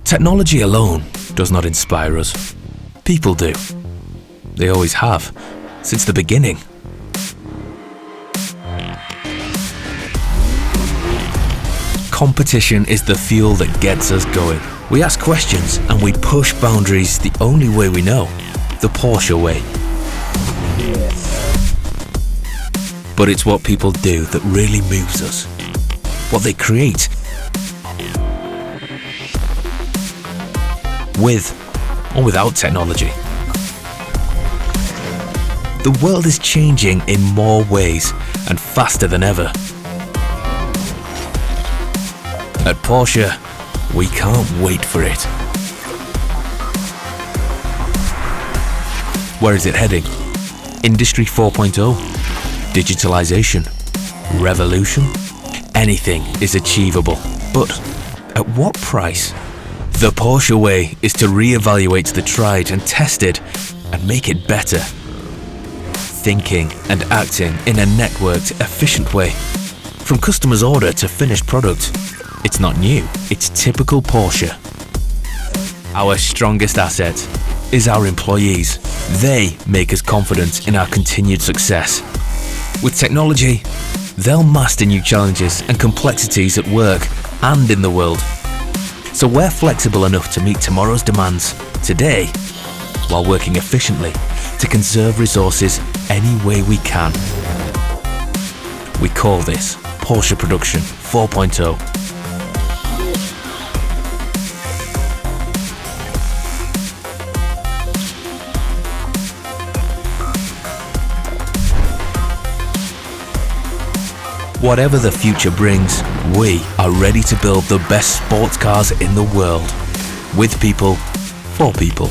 Technology alone does not inspire us. People do. They always have, since the beginning. Competition is the fuel that gets us going. We ask questions and we push boundaries the only way we know, the Porsche way. But it's what people do that really moves us. What they create. With or without technology. The world is changing in more ways and faster than ever. At Porsche, we can't wait for it. Where is it heading? Industry 4.0? Digitalization? Revolution? Anything is achievable, but at what price? The Porsche way is to re-evaluate the tried and tested and make it better. Thinking and acting in a networked, efficient way. From customer's order to finished product. It's not new, it's typical Porsche. Our strongest asset is our employees. They make us confident in our continued success. With technology, they'll master new challenges and complexities at work and in the world. So we're flexible enough to meet tomorrow's demands today, while working efficiently to conserve resources any way we can. We call this Porsche Production 4.0. Whatever the future brings, we are ready to build the best sports cars in the world. With people, for people.